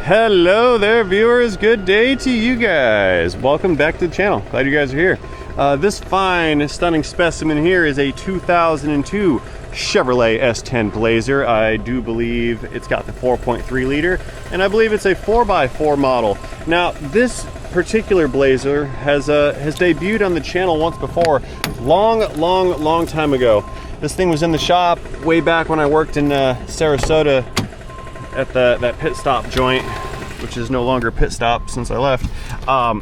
Hello there, viewers. Good day to you guys. Welcome back to the channel. Glad you guys are here. This fine, stunning specimen here is a 2002 Chevrolet S-10 Blazer. I do believe it's got the 4.3 liter, and I believe it's a 4x4 model. Now, this particular Blazer has debuted on the channel once before, long time ago. This thing was in the shop way back when I worked in Sarasota at that pit stop joint, which is no longer a pit stop since I left. I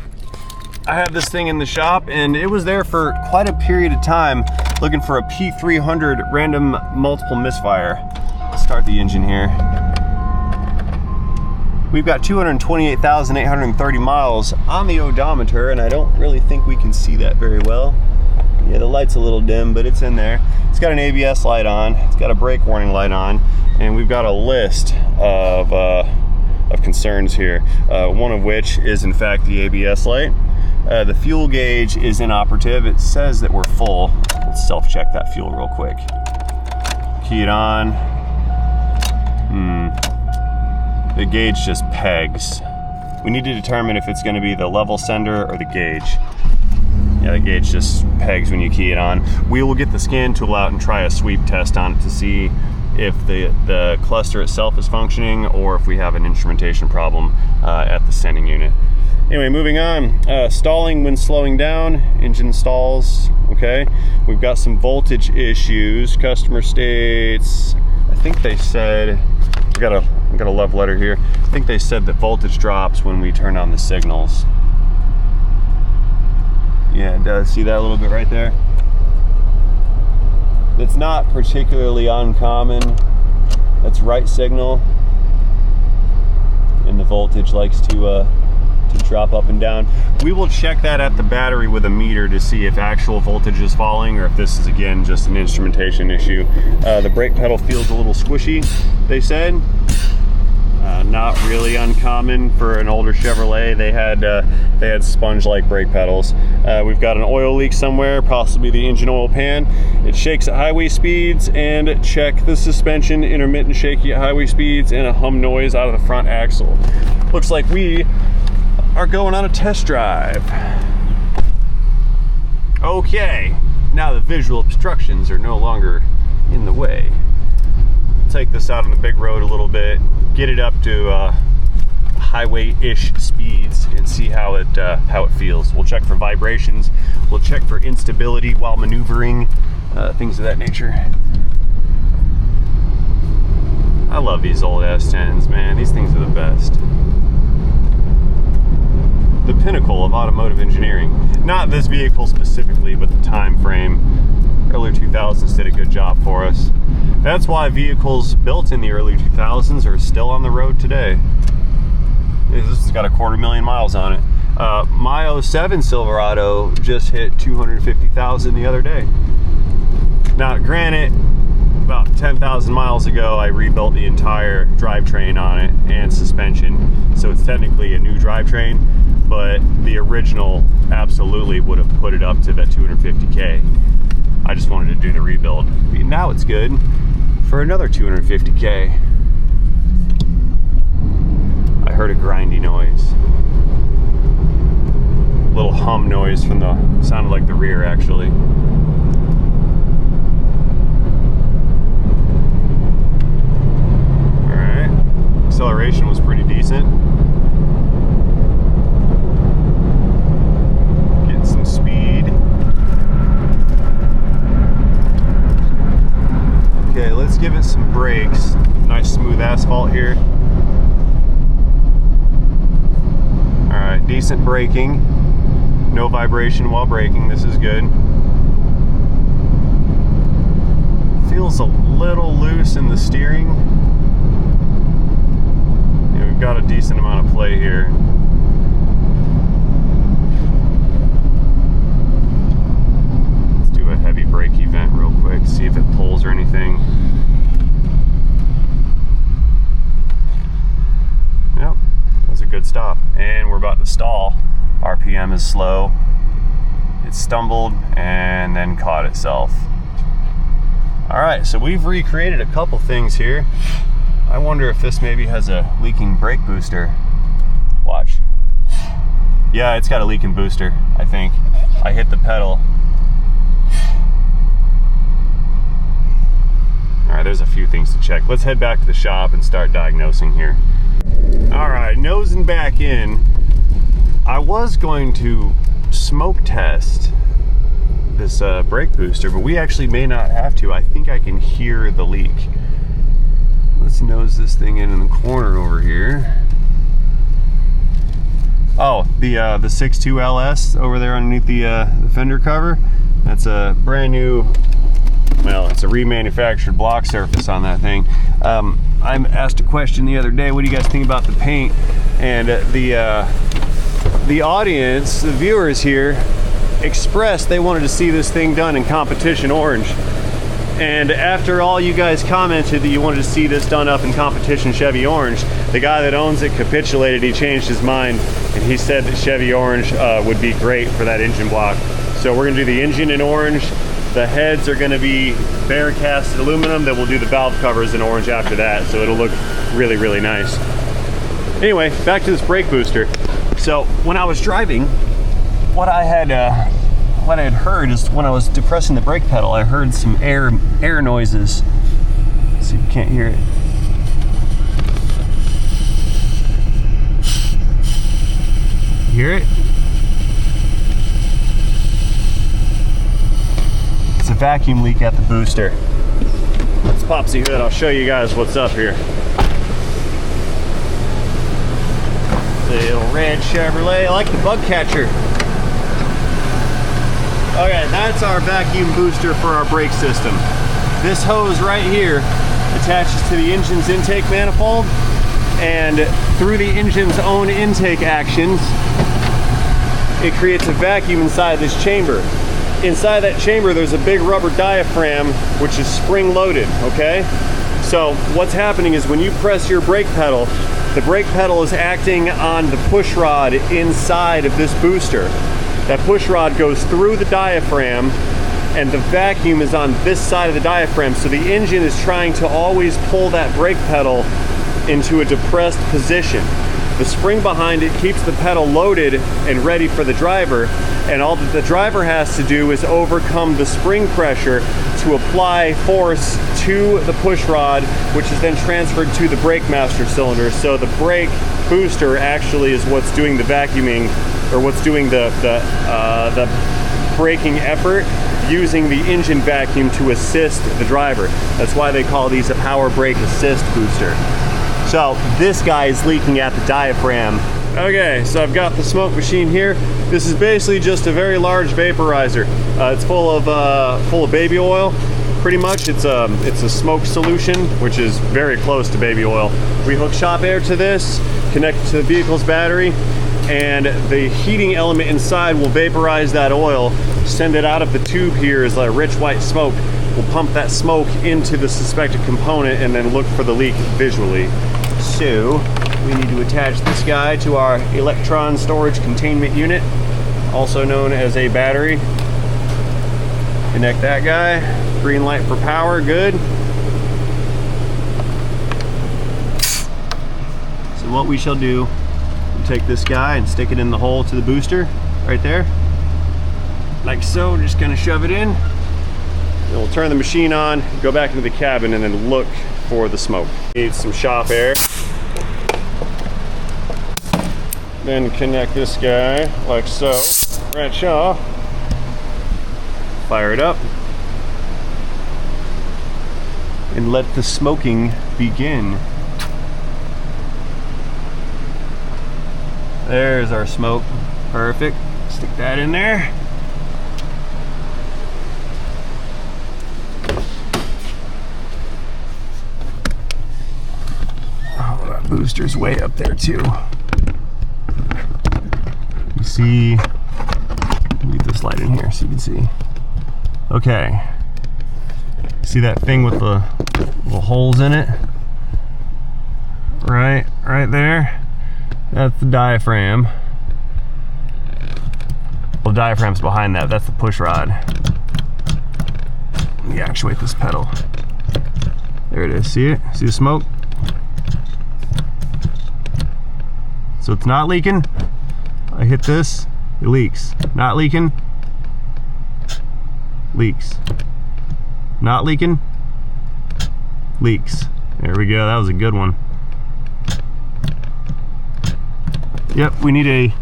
had this thing in the shop and it was there for quite a period of time looking for a P300 random multiple misfire. Let's start the engine here. We've got 228,830 miles on the odometer, and I don't really think we can see that very well. Yeah, the light's a little dim, but it's in there. It's got an ABS light on, it's got a brake warning light on, and we've got a list of concerns here, one of which is in fact the ABS light. The fuel gauge is inoperative. It says that we're full. Let's self-check that fuel real quick. Key it on. The gauge just pegs. We need to determine if it's going to be the level sender or the gauge. Yeah, the gauge just pegs when you key it on. We will get the scan tool out and try a sweep test on it to see if the cluster itself is functioning or if we have an instrumentation problem at the sending unit. Anyway, moving on. Stalling when slowing down, engine stalls. Okay, we've got some voltage issues. Customer states, I think they said, I got a love letter here. I think they said that voltage drops when we turn on the signals. Yeah, it does. See that a little bit right there? It's not particularly uncommon. That's right signal, and the voltage likes to drop up and down. We will check that at the battery with a meter to see if actual voltage is falling or if this is again just an instrumentation issue. The brake pedal feels a little squishy, they said. Not really uncommon for an older Chevrolet. They had sponge-like brake pedals. We've got an oil leak somewhere, possibly the engine oil pan. It shakes at highway speeds, and check the suspension, intermittent shaky at highway speeds, and a hum noise out of the front axle. Looks like we are going on a test drive. Okay, now the visual obstructions are no longer in the way. Take this out on the big road a little bit, get it up to highway-ish speeds, and see how it feels. We'll check for vibrations. We'll check for instability while maneuvering, things of that nature. I love these old S10s, man. These things are the best. The pinnacle of automotive engineering. Not this vehicle specifically, but the time frame. Early 2000s did a good job for us. That's why vehicles built in the early 2000s are still on the road today. This has got 250,000 miles on it. My 07 Silverado just hit 250,000 the other day. Now, granted, about 10,000 miles ago, I rebuilt the entire drivetrain on it and suspension, so it's technically a new drivetrain, but the original absolutely would have put it up to that 250K. I just wanted to do the rebuild. Now it's good for another 250K. I heard a grindy noise. A little hum noise from sounded like the rear actually. Alright, acceleration was pretty decent. Getting some speed. Okay, let's give it some brakes. Nice smooth asphalt here. Alright, decent braking. No vibration while braking, this is good. Feels a little loose in the steering. Yeah, we've got a decent amount of play here. Let's do a heavy brake event real quick, see if it pulls or anything. Yep, that was a good stop. And we're about to stall. RPM is slow. It stumbled and then caught itself. All right, so we've recreated a couple things here. I wonder if this maybe has a leaking brake booster. Watch. Yeah, it's got a leaking booster, I think. I hit the pedal. All right, there's a few things to check. Let's head back to the shop and start diagnosing here. All right, nosing back in. I was going to smoke test this brake booster, but we actually may not have to. I think I can hear the leak. Let's nose this thing in the corner over here. Oh, the 6.2 LS over there underneath the fender cover. That's a brand new, well, it's a remanufactured block surface on that thing. I asked a question the other day, what do you guys think about the paint? And the audience, the viewers here, expressed they wanted to see this thing done in competition orange. And after all you guys commented that you wanted to see this done up in competition Chevy orange, the guy that owns it capitulated. He changed his mind and he said that Chevy orange would be great for that engine block. So we're gonna do the engine in orange. The heads are gonna be bare cast aluminum. Then we'll do the valve covers in orange after that. So it'll look really, really nice. Anyway, back to this brake booster. So when I was driving, what I had heard is when I was depressing the brake pedal, I heard some air noises. Let's see if you can't hear it. You hear it? It's a vacuum leak at the booster. Let's pop the hood. I'll show you guys what's up here. Little red Chevrolet. I like the bug catcher. Okay, that's our vacuum booster for our brake system. This hose right here attaches to the engine's intake manifold, and through the engine's own intake actions, it creates a vacuum inside this chamber. Inside that chamber, there's a big rubber diaphragm, which is spring-loaded, okay? So what's happening is when you press your brake pedal, the brake pedal is acting on the push rod inside of this booster. That push rod goes through the diaphragm, and the vacuum is on this side of the diaphragm. So the engine is trying to always pull that brake pedal into a depressed position. The spring behind it keeps the pedal loaded and ready for the driver, and all that the driver has to do is overcome the spring pressure to apply force to the push rod, which is then transferred to the brake master cylinder. So the brake booster actually is what's doing the vacuuming, or what's doing the braking effort, using the engine vacuum to assist the driver. That's why they call these a power brake assist booster. So this guy is leaking at the diaphragm. Okay, so I've got the smoke machine here. This is basically just a very large vaporizer. It's full of baby oil. Pretty much, it's a smoke solution, which is very close to baby oil. We hook shop air to this, connect it to the vehicle's battery, and the heating element inside will vaporize that oil, send it out of the tube here as a rich white smoke. We'll pump that smoke into the suspected component and then look for the leak visually. So we need to attach this guy to our electron storage containment unit, also known as a battery. Connect that guy. Green light for power, good. So what we shall do, we'll take this guy and stick it in the hole to the booster, right there. Like so, just gonna shove it in. Then we'll turn the machine on, go back into the cabin, and then look for the smoke. Need some shop air. Then connect this guy, like so. Right, shaw. Fire it up. And let the smoking begin. There's our smoke. Perfect. Stick that in there. Oh, that booster's way up there too. You see, leave this light in here so you can see. Okay. See that thing with the little holes in it? Right there. That's the diaphragm. Well, the diaphragm's behind that. That's the push rod. Let me actuate this pedal. There it is. See it? See the smoke? So it's not leaking. I hit this, it leaks. Not leaking, leaks. Not leaking, leaks. There we go, that was a good one. Yep, we need a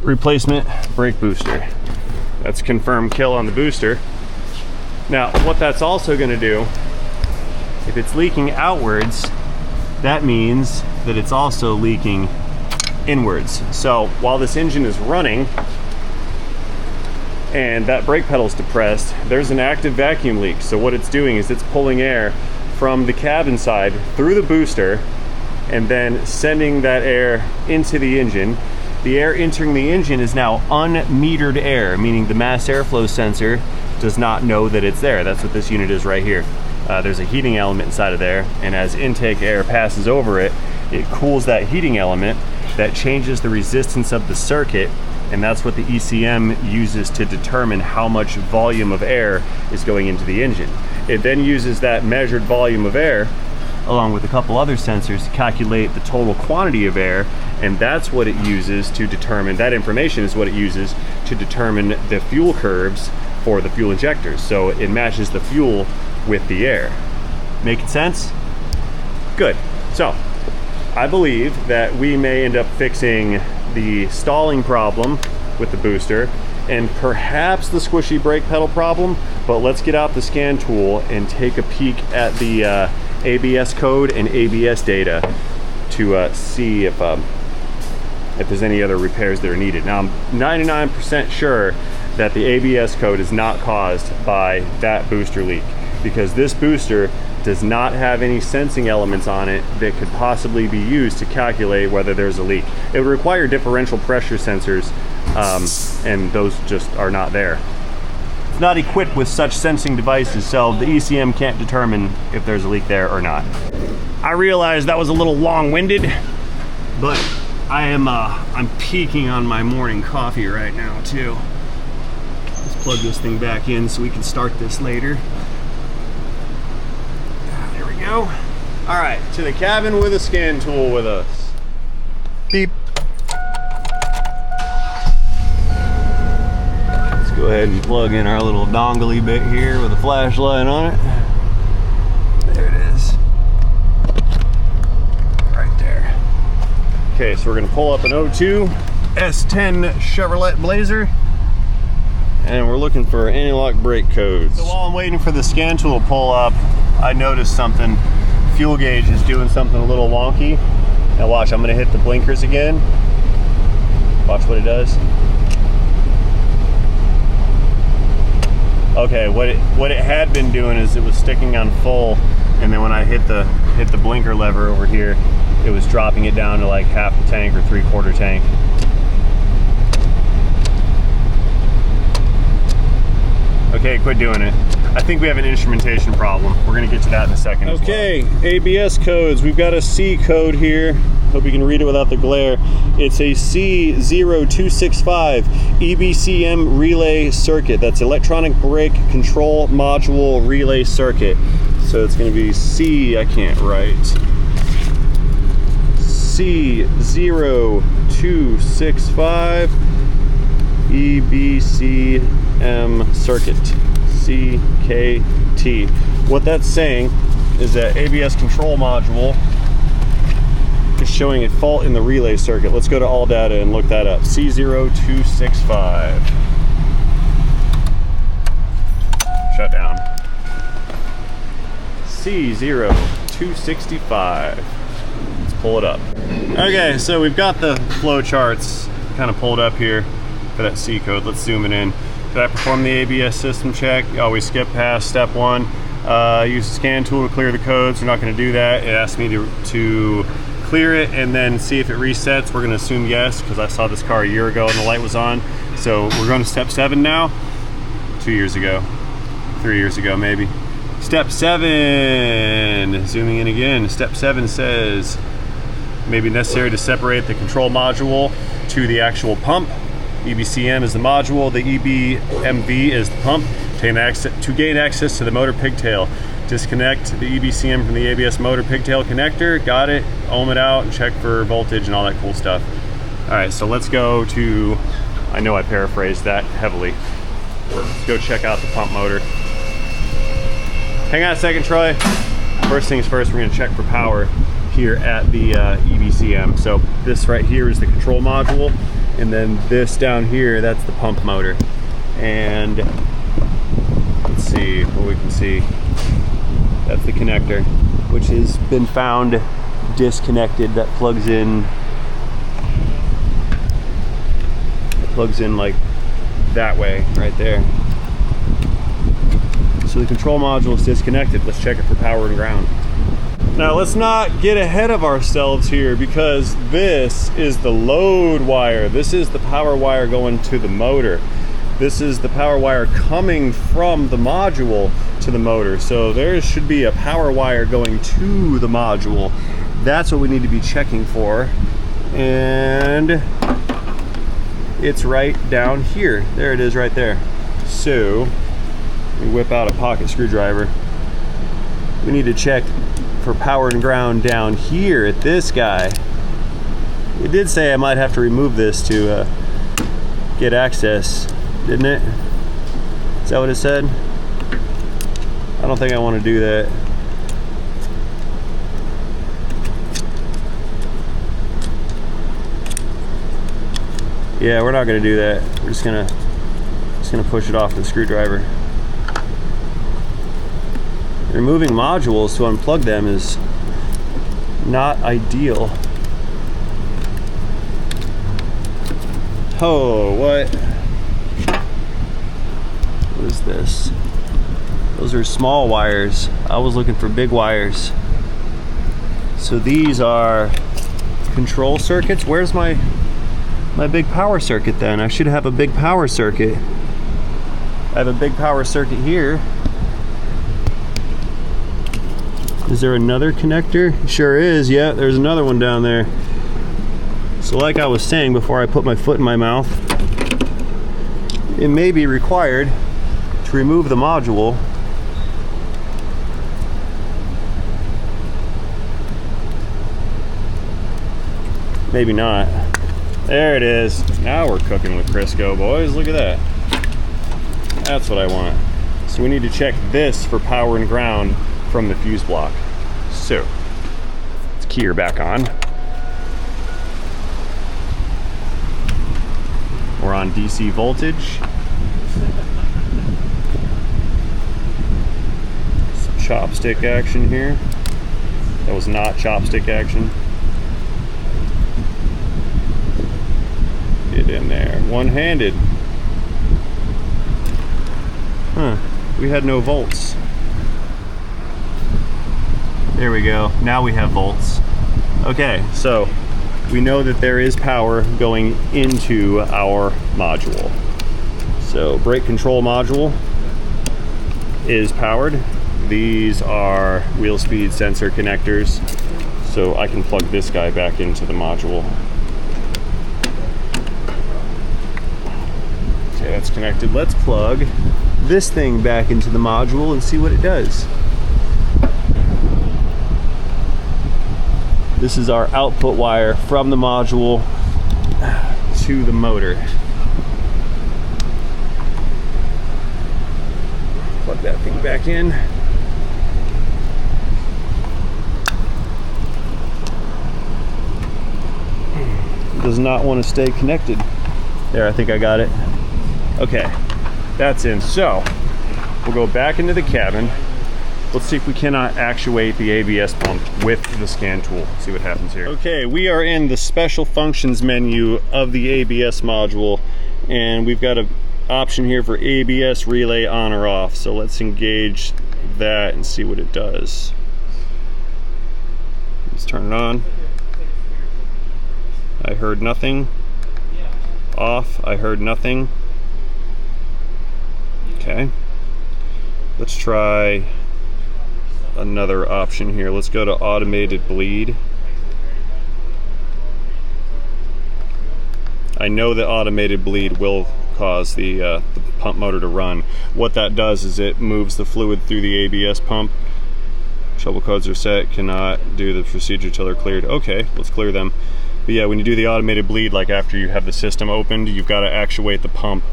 replacement brake booster. That's confirmed kill on the booster. Now, what that's also gonna do, if it's leaking outwards, that means that it's also leaking inwards. So while this engine is running and that brake pedal's depressed, there's an active vacuum leak. So what it's doing is it's pulling air from the cabin side through the booster and then sending that air into the engine. The air entering the engine is now unmetered air, meaning the mass airflow sensor does not know that it's there. That's what this unit is right here. There's a heating element inside of there, and as intake air passes over it, it cools that heating element. That changes the resistance of the circuit, and that's what the ECM uses to determine how much volume of air is going into the engine. It then uses that measured volume of air along with a couple other sensors to calculate the total quantity of air, and that's what it uses to determine, that information is what it uses to determine the fuel curves for the fuel injectors. So it matches the fuel with the air. Making sense? Good. So I believe that we may end up fixing the stalling problem with the booster and perhaps the squishy brake pedal problem, but let's get out the scan tool and take a peek at the ABS code and ABS data to see if there's any other repairs that are needed. Now, I'm 99% sure that the ABS code is not caused by that booster leak, because this booster does not have any sensing elements on it that could possibly be used to calculate whether there's a leak. It would require differential pressure sensors, and those just are not there. It's not equipped with such sensing devices, so the ECM can't determine if there's a leak there or not. I realize that was a little long-winded, but I'm peaking on my morning coffee right now too. Let's plug this thing back in so we can start this later. There we go. All right, to the cabin with a scan tool with us. Beep. Go ahead and plug in our little dongle bit here with a flashlight on it. There it is. Right there. Okay, so we're gonna pull up an 02 S-10 Chevrolet Blazer, and we're looking for anti-lock brake codes. So while I'm waiting for the scan tool to pull up, I noticed something. Fuel gauge is doing something a little wonky. Now watch, I'm gonna hit the blinkers again. Watch what it does. Okay, what it had been doing is it was sticking on full, and then when I hit the blinker lever over here, it was dropping it down to like half the tank or 3/4 tank. Okay, quit doing it. I think we have an instrumentation problem. We're gonna get to that in a second. Okay, ABS codes. We've got a C code here. Hope you can read it without the glare. It's a C0265 EBCM relay circuit. That's electronic brake control module relay circuit. So it's gonna be C, I can't write. C0265 EBCM circuit. CKT. What that's saying is that ABS control module is showing a fault in the relay circuit. Let's go to all data and look that up. C0265. Shut down. C0265. Let's pull it up. Okay, so we've got the flow charts kind of pulled up here for that C code. Let's zoom it in. Did I perform the ABS system check? Oh, we skipped past step one. Use the scan tool to clear the codes. We're not going to do that. It asked me to clear it and then see if it resets. We're going to assume yes, because I saw this car a year ago and the light was on. So we're going to step 7 now. 2 years ago, 3 years ago maybe. Step 7, zooming in again. Step 7 says may be necessary to separate the control module to the actual pump. EBCM is the module, the EBMV is the pump. To gain access to the motor pigtail, disconnect the EBCM from the ABS motor pigtail connector. Got it. Ohm it out and check for voltage and all that cool stuff. All right, so let's go to, I know I paraphrased that heavily. Let's go check out the pump motor. Hang on a second, Troy. First things first, we're gonna check for power here at the EBCM. So this right here is the control module, and then this down here, that's the pump motor. And let's see what we can see. That's the connector, which has been found disconnected. That plugs in like that way, right there. So the control module is disconnected. Let's check it for power and ground. Now let's not get ahead of ourselves here, because this is the load wire. This is the power wire going to the motor. This is the power wire coming from the module to the motor. So there should be a power wire going to the module. That's what we need to be checking for. And it's right down here. There it is right there. So we whip out a pocket screwdriver. We need to check for power and ground down here at this guy. It did say I might have to remove this to get access, didn't it? Is that what it said? I don't think I want to do that. Yeah, we're not going to do that. We're just gonna push it off the screwdriver. Removing modules to unplug them is not ideal. Oh, what is this? Those are small wires. I was looking for big wires. So these are control circuits. Where's my big power circuit then? I should have a big power circuit. I have a big power circuit here. Is there another connector? Sure is. Yeah, there's another one down there. So like I was saying before I put my foot in my mouth, it may be required to remove the module maybe not. There it is. Now we're cooking with Crisco, boys. Look at that. That's what I want. So we need to check this for power and ground from the fuse block. So let's key her back on. We're on DC voltage. Some chopstick action here. That was not chopstick action. Get in there. One-handed. Huh. We had no volts. There we go. Now we have volts. Okay, so we know that there is power going into our module. So brake control module is powered. These are wheel speed sensor connectors. So I can plug this guy back into the module. Okay, that's connected. Let's plug this thing back into the module and see what it does. This is our output wire from the module to the motor. Plug that thing back in. It does not want to stay connected. There, I think I got it. Okay, that's in. So we'll go back into the cabin. Let's see if we cannot actuate the ABS pump with the scan tool. See what happens here. Okay, we are in the special functions menu of the ABS module, and we've got an option here for ABS relay on or off. So let's engage that and see what it does. Let's turn it on. I heard nothing. Off, I heard nothing. Okay, let's try another option here. Let's go to automated bleed. I know that automated bleed will cause the pump motor to run. What that does is it moves the fluid through the ABS pump. Trouble codes are set, cannot do the procedure till they're cleared. Okay, let's clear them. But yeah, when you do the automated bleed, like after you have the system opened, you've got to actuate the pump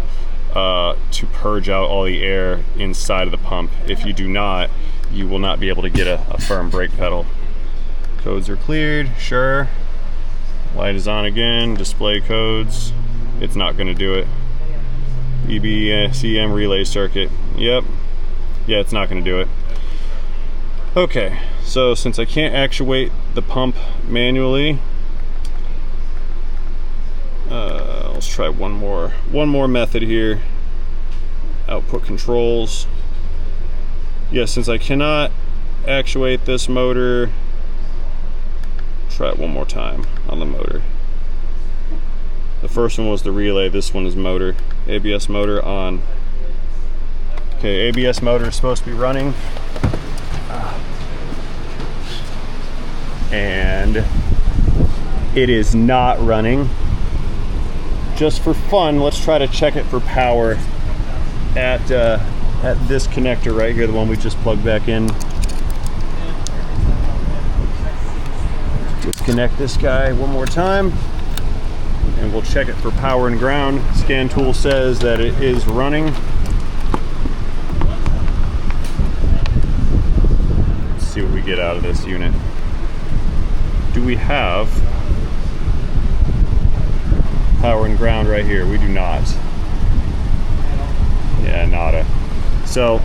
to purge out all the air inside of the pump. If you do not, you will not be able to get a firm brake pedal. Codes are cleared, sure. Light is on again, display codes. It's not going to do it. EBCM relay circuit, yep. Yeah, it's not going to do it. Okay, so since I can't actuate the pump manually, let's try one more method here. Output controls. Yeah, since I cannot actuate this motor, try it one more time on the motor. The first one was the relay, this one is motor. ABS motor on. Okay, ABS motor is supposed to be running. And it is not running. Just for fun, let's try to check it for power at this connector right here, the one we just plugged back in. Disconnect this guy one more time, and we'll check it for power and ground. Scan tool says that it is running. Let's see what we get out of this unit. Do we have power and ground right here? We do not. Yeah, nada. So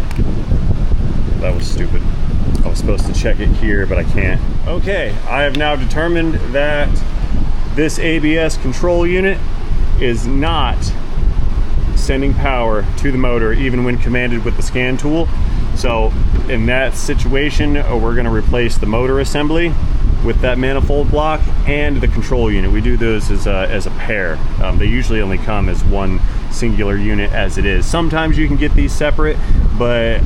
that was stupid. I was supposed to check it here, but I can't. Okay, I have now determined that this ABS control unit is not sending power to the motor even when commanded with the scan tool. So in that situation, we're going to replace the motor assembly with that manifold block and the control unit. We do those as a pair. They usually only come as one singular unit as it is. Sometimes you can get these separate, but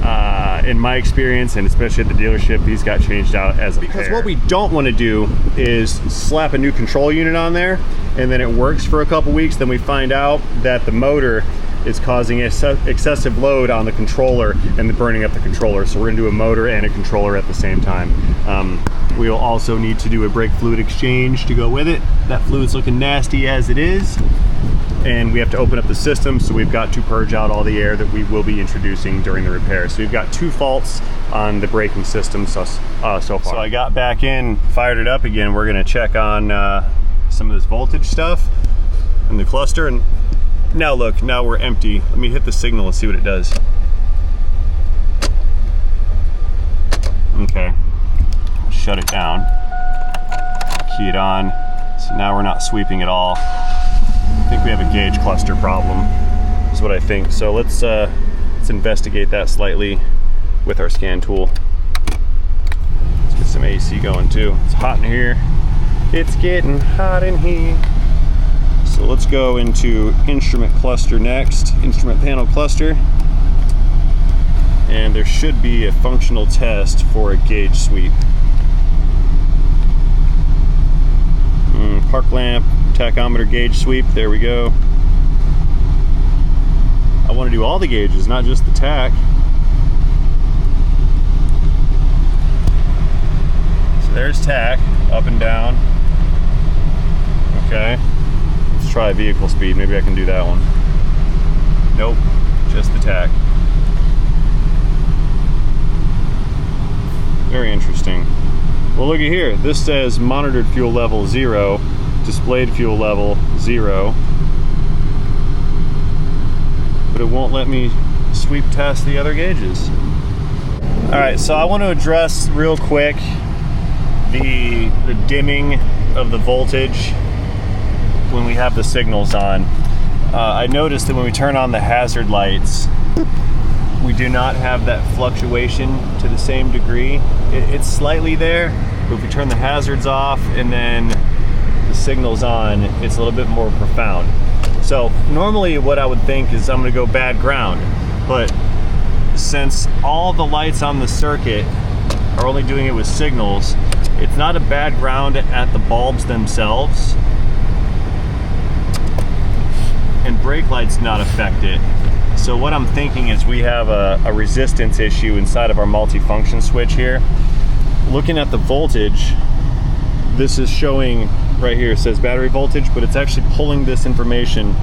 in my experience, and especially at the dealership, these got changed out as a pair. Because what we don't want to do is slap a new control unit on there and then it works for a couple weeks, then we find out that the motor is causing excessive load on the controller and burning up the controller. So we're going to do a motor and a controller at the same time. We will also need to do a brake fluid exchange to go with it. That fluid's looking nasty as it is, and we have to open up the system, so we've got to purge out all the air that we will be introducing during the repair. So we've got 2 faults on the braking system so far. So I got back in, fired it up again. We're going to check on some of this voltage stuff in the cluster, and now look, now we're empty. Let me hit the signal and see what it does. Okay, shut it down, key it on. So now we're not sweeping at all. I think we have a gauge cluster problem, is what I think. So let's investigate that slightly with our scan tool. Let's get some AC going too. It's hot in here. It's getting hot in here. So let's go into instrument cluster next, instrument panel cluster. And there should be a functional test for a gauge sweep. Park lamp, tachometer gauge sweep, there we go. I want to do all the gauges, not just the tach. So there's tach, up and down. Okay, let's try vehicle speed, maybe I can do that one. Nope, just the tach. Very interesting. Well, look at here. This says monitored fuel level 0, displayed fuel level 0, but it won't let me sweep test the other gauges. All right, so I want to address real quick the dimming of the voltage when we have the signals on. I noticed that when we turn on the hazard lights, we do not have that fluctuation to the same degree. It's slightly there, but if we turn the hazards off and then the signal's on, it's a little bit more profound. So normally what I would think is I'm gonna go bad ground, but since all the lights on the circuit are only doing it with signals, it's not a bad ground at the bulbs themselves, and brake lights not affect it. So what I'm thinking is we have a resistance issue inside of our multifunction switch here. Looking at the voltage, this is showing right here says battery voltage, but it's actually pulling this information,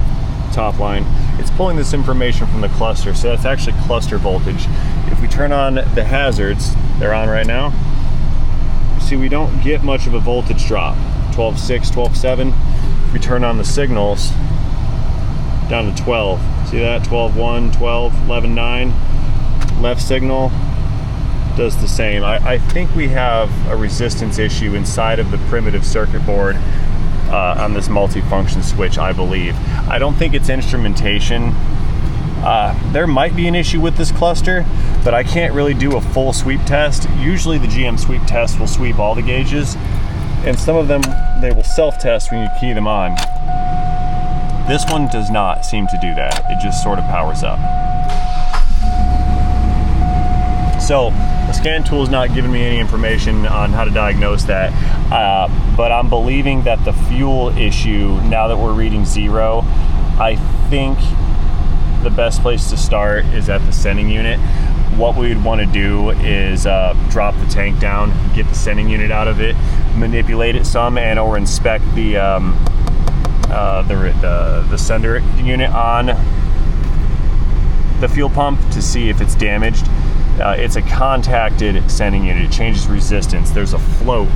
top line, it's pulling this information from the cluster, so that's actually cluster voltage. If we turn on the hazards, they're on right now, see we don't get much of a voltage drop, 12.6, 12.7. If we turn on the signals, down to 12, see that, 12.1, 12, 11.9, left signal does the same. I think we have a resistance issue inside of the primitive circuit board on this multifunction switch, I believe. I don't think it's instrumentation. There might be an issue with this cluster, but I can't really do a full sweep test. Usually the GM sweep test will sweep all the gauges, and some of them they will self-test when you key them on. This one does not seem to do that. It just sort of powers up. So the scan tool is not giving me any information on how to diagnose that, but I'm believing that the fuel issue, now that we're reading 0, I think the best place to start is at the sending unit. What we'd want to do is drop the tank down, get the sending unit out of it, manipulate it some, and or inspect the sender unit on the fuel pump to see if it's damaged. It's a contacted sending unit. It changes resistance. There's a float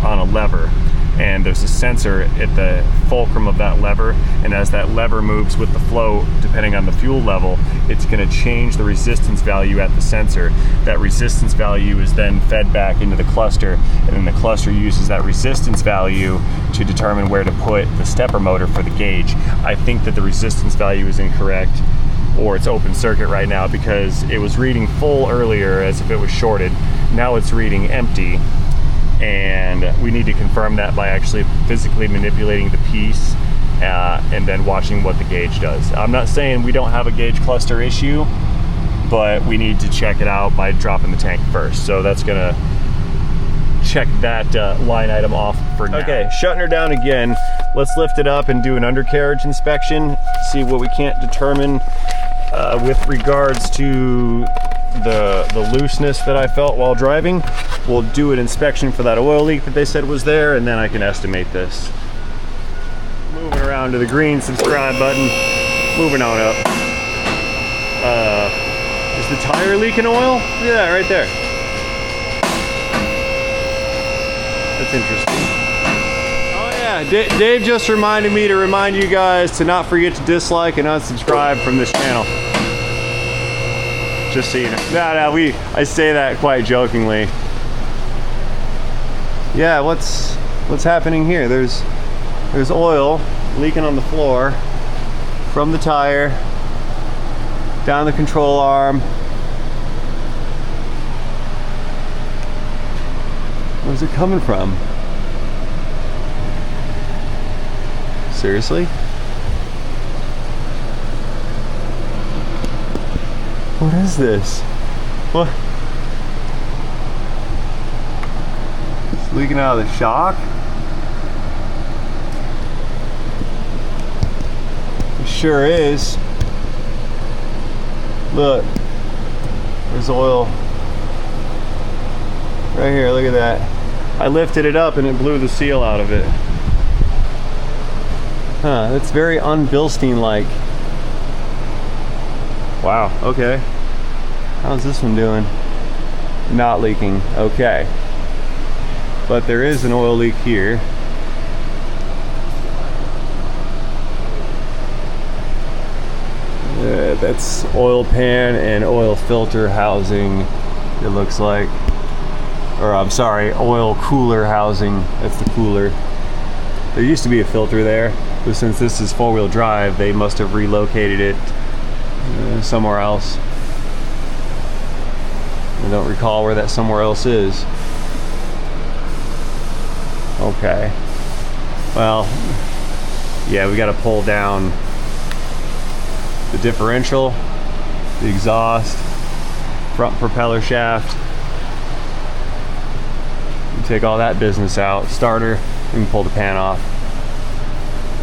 on a lever, and there's a sensor at the fulcrum of that lever, and as that lever moves with the flow, depending on the fuel level, it's going to change the resistance value at the sensor. That resistance value is then fed back into the cluster, and then the cluster uses that resistance value to determine where to put the stepper motor for the gauge. I think that the resistance value is incorrect, or it's open circuit right now, because it was reading full earlier as if it was shorted. Now it's reading empty, and we need to confirm that by actually physically manipulating the piece and then watching what the gauge does. I'm not saying we don't have a gauge cluster issue, but we need to check it out by dropping the tank first. So that's gonna check that line item off for now. Okay, shutting her down again. Let's lift it up and do an undercarriage inspection, see what we can't determine with regards to the looseness that I felt while driving. We'll do an inspection for that oil leak that they said was there, and then I can estimate this. Moving around to the green subscribe button, moving on up. Is the tire leaking oil? Look at that right there. That's interesting. Oh yeah, Dave just reminded me to remind you guys to not forget to dislike and unsubscribe from this channel. Just so you know. I say that quite jokingly. Yeah, what's happening here? There's oil leaking on the floor from the tire down the control arm. Where's it coming from? Seriously? What is this? What? It's leaking out of the shock? It sure is. Look. There's oil. Right here, look at that. I lifted it up and it blew the seal out of it. Huh, that's very un-Bilstein-like. Wow, okay. How's this one doing? Not leaking, okay. But there is an oil leak here. That's oil pan and oil filter housing, it looks like. Or I'm sorry, oil cooler housing, that's the cooler. There used to be a filter there, but since this is four-wheel drive, they must have relocated it somewhere else. I don't recall where that somewhere else is. Okay. Well, yeah, we got to pull down the differential, the exhaust, front propeller shaft. You take all that business out, starter, we can pull the pan off.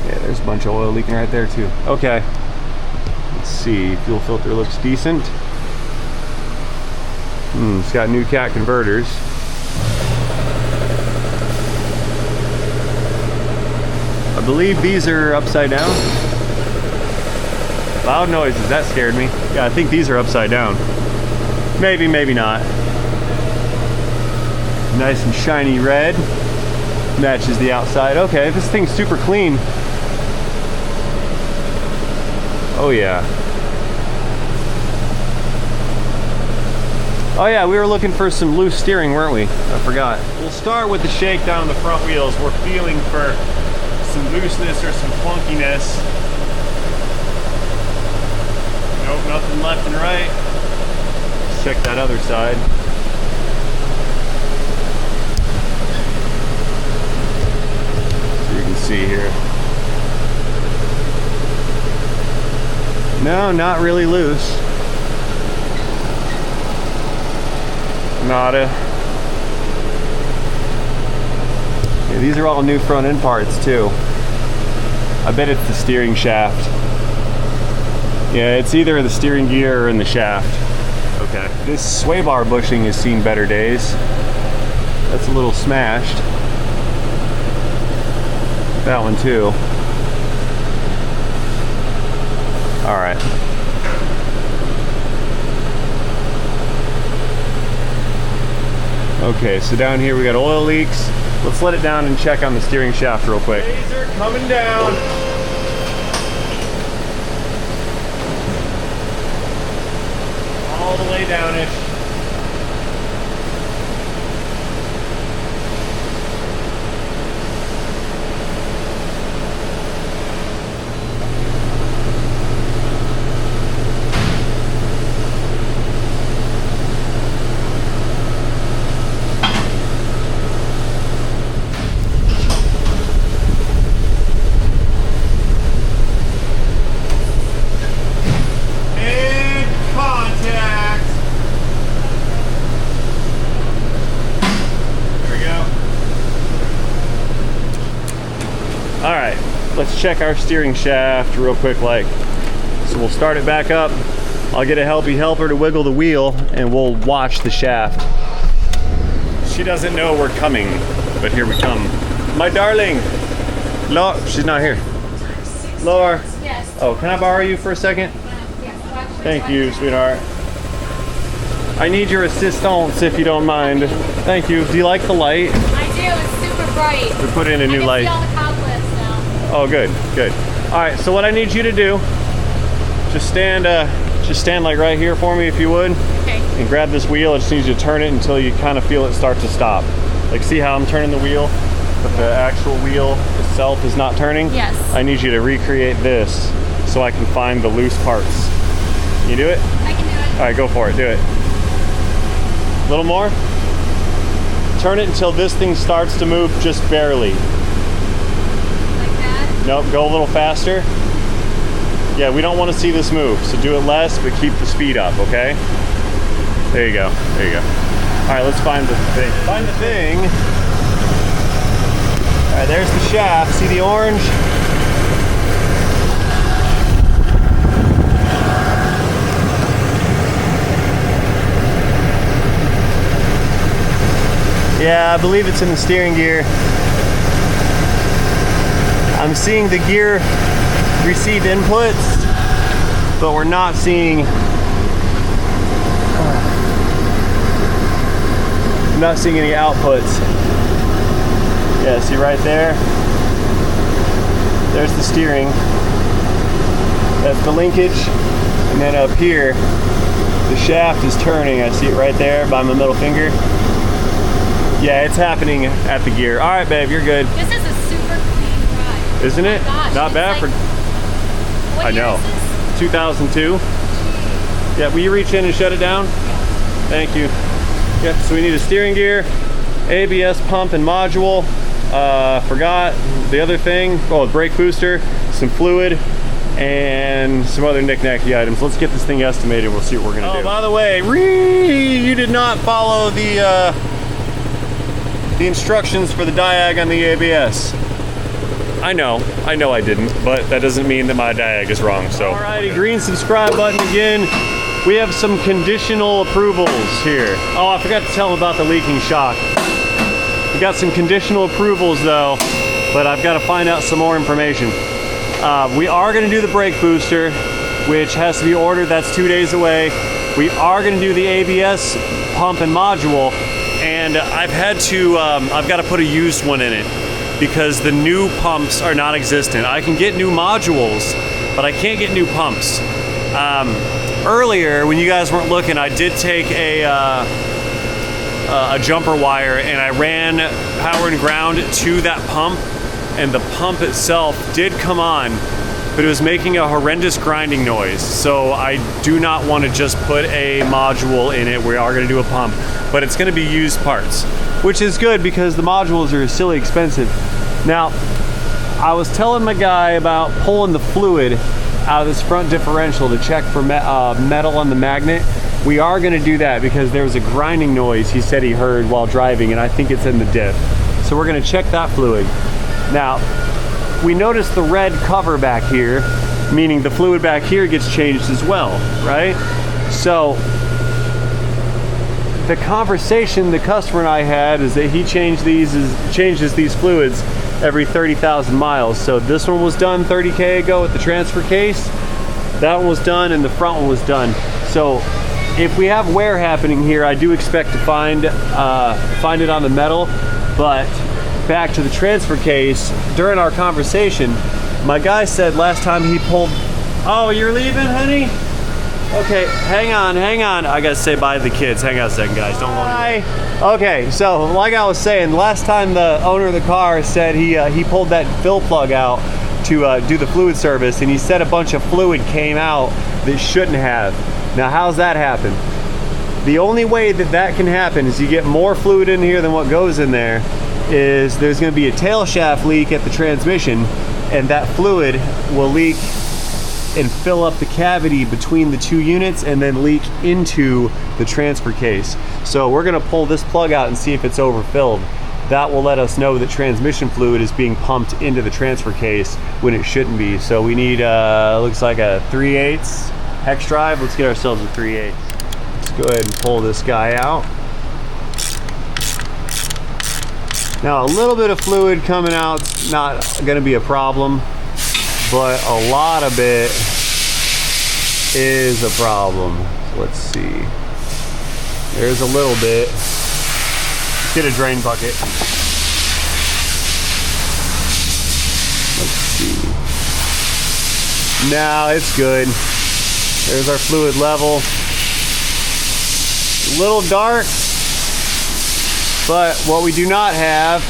Yeah, there's a bunch of oil leaking right there too. Okay. Let's see, fuel filter looks decent. It's got new cat converters. believe these are upside down. Loud noises, that scared me. Yeah, I think these are upside down. Maybe, maybe not. Nice and shiny red. Matches the outside. Okay, this thing's super clean. Oh yeah. Oh yeah, we were looking for some loose steering, weren't we? I forgot. We'll start with the shakedown on the front wheels. We're feeling for some looseness or some clunkiness. Nope, nothing left and right. Let's check that other side. So you can see here. No, not really loose. Nada. Yeah, these are all new front end parts too. I bet it's the steering shaft. Yeah, it's either the steering gear or in the shaft. Okay. This sway bar bushing has seen better days. That's a little smashed. That one too. All right. Okay, so down here we got oil leaks. Let's let it down and check on the steering shaft real quick. Laser coming down. All the way down-ish. Let's check our steering shaft real quick. So we'll start it back up. I'll get a helpy helper to wiggle the wheel and we'll wash the shaft. She doesn't know we're coming, but here we come. My darling. Laura, she's not here. Laura. Yes. Oh, can I borrow you for a second? Yes. Thank you, sweetheart. I need your assistance if you don't mind. Thank you. Do you like the light? I do. It's super bright. We put in a new light. I can see all the cobwebs now. Oh, good, good. All right, so what I need you to do, just stand like right here for me if you would. Okay. And grab this wheel. I just need you to turn it until you kind of feel it start to stop. Like, see how I'm turning the wheel, but the actual wheel itself is not turning? Yes. I need you to recreate this so I can find the loose parts. Can you do it? I can do it. All right, go for it, do it. A little more. Turn it until this thing starts to move just barely. Nope, go a little faster. Yeah, we don't want to see this move, so do it less, but keep the speed up, okay? There you go, there you go. All right, let's find the thing. Find the thing. All right, there's the shaft. See the orange? Yeah, I believe it's in the steering gear. I'm seeing the gear receive inputs, but we're not seeing any outputs. Yeah, see right there? There's the steering. That's the linkage. And then up here, the shaft is turning. I see it right there by my middle finger. Yeah, it's happening at the gear. All right, babe, you're good. This is a super clean ride. Isn't it? Gosh, not bad like, for... What I year know. is this? 2002. Yeah, will you reach in and shut it down? Thank you. Yep, so we need a steering gear, ABS pump and module. Forgot the other thing. Oh, a brake booster, some fluid, and some other knick-knacky items. Let's get this thing estimated. We'll see what we're gonna do. Oh, by the way, you did not follow the instructions for the diag on the ABS. I know I didn't, but that doesn't mean that my diag is wrong, so. Alrighty, green subscribe button again. We have some conditional approvals here. Oh, I forgot to tell them about the leaking shock. We got some conditional approvals though. but I've got to find out some more information. We are going to do the brake booster, which has to be ordered. That's 2 days away. We are going to do the ABS pump and module, and I've got to put a used one in it because the new pumps are not existent. I can get new modules, but I can't get new pumps. Earlier, when you guys weren't looking, I did take a jumper wire and I ran power and ground to that pump, and the pump itself did come on, but it was making a horrendous grinding noise. So I do not want to just put a module in it. We are going to do a pump, but it's going to be used parts, which is good because the modules are silly expensive. Now, I was telling my guy about pulling the fluid out of this front differential to check for metal on the magnet. We are going to do that because there was a grinding noise he said he heard while driving, and I think it's in the diff. So we're going to check that fluid. Now, we noticed the red cover back here, meaning the fluid back here gets changed as well, right? So the conversation the customer and I had is that he changes these fluids every 30,000 miles. So this one was done 30K ago with the transfer case. That one was done, and the front one was done. So if we have wear happening here, I do expect to find it on the metal. But back to the transfer case, during our conversation, my guy said last time he pulled... Oh, you're leaving, honey? Okay, hang on. I gotta say bye to the kids. Hang on a second, guys. Don't worry. Okay, so like I was saying, last time the owner of the car said he pulled that fill plug out to do the fluid service, and he said a bunch of fluid came out that shouldn't have. Now, how's that happen? The only way that can happen is you get more fluid in here than what goes in there, is there's going to be a tail shaft leak at the transmission, and that fluid will leak and fill up the cavity between the two units and then leak into the transfer case. So we're going to pull this plug out and see if it's overfilled. That will let us know that transmission fluid is being pumped into the transfer case when it shouldn't be. So we need looks like a 3/8 hex drive. Let's get ourselves a 3/8. Let's go ahead and pull this guy out. Now, a little bit of fluid coming out's not going to be a problem, but a lot of it is a problem. So let's see. There's a little bit. Let's get a drain bucket. Let's see. Now it's good. There's our fluid level. A little dark, but what we do not have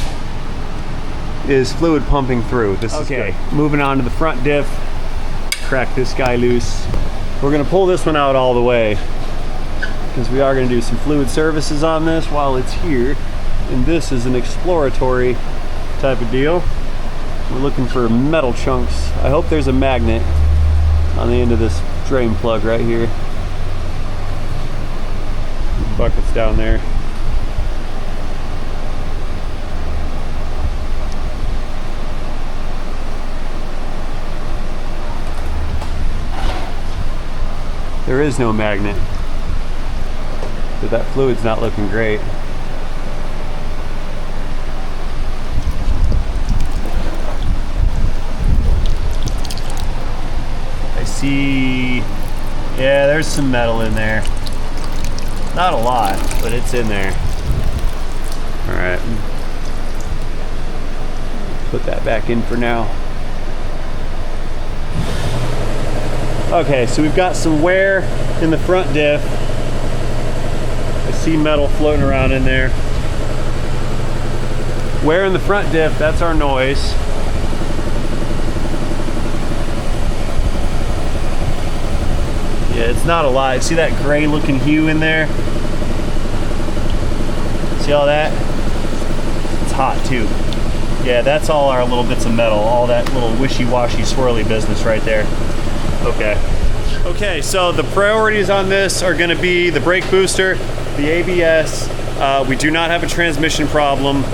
is fluid pumping through. This is okay. Good. Moving on to the front diff. Crack this guy loose. We're going to pull this one out all the way because we are going to do some fluid services on this while it's here. And this is an exploratory type of deal. We're looking for metal chunks. I hope there's a magnet on the end of this drain plug right here. The bucket's down there. There is no magnet, but that fluid's not looking great. I see, yeah, there's some metal in there. Not a lot, but it's in there. All right, put that back in for now. Okay, so we've got some wear in the front diff. I see metal floating around in there. Wear in the front diff, that's our noise. Yeah, it's not a lot. See that gray looking hue in there? See all that? It's hot too. Yeah, that's all our little bits of metal, all that little wishy-washy swirly business right there. Okay, so the priorities on this are going to be the brake booster, the ABS. We do not have a transmission problem.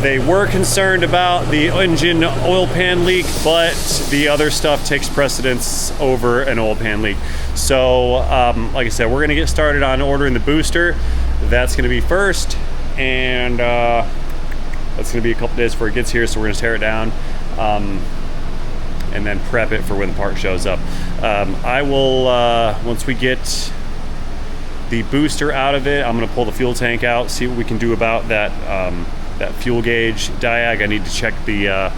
They were concerned about the engine oil pan leak, but the other stuff takes precedence over an oil pan leak. So, like I said, we're going to get started on ordering the booster. That's going to be first, and It's going to be a couple days before it gets here, so we're going to tear it down and then prep it for when the part shows up. I will, once we get the booster out of it, I'm going to pull the fuel tank out, see what we can do about that that fuel gauge diag. I need to check the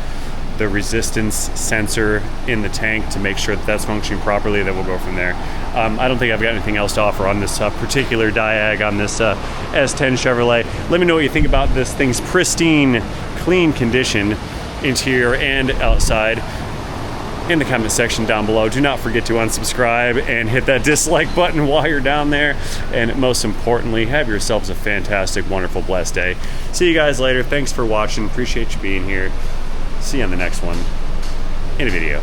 resistance sensor in the tank to make sure that that's functioning properly. Then we'll go from there. I don't think I've got anything else to offer on this particular diag on this S-10 Chevrolet. Let me know what you think about this thing's pristine, clean condition, interior and outside, in the comment section down below. Do not forget to unsubscribe and hit that dislike button while you're down there. And most importantly, have yourselves a fantastic, wonderful, blessed day. See you guys later. Thanks for watching. Appreciate you being here. See you on the next one in a video.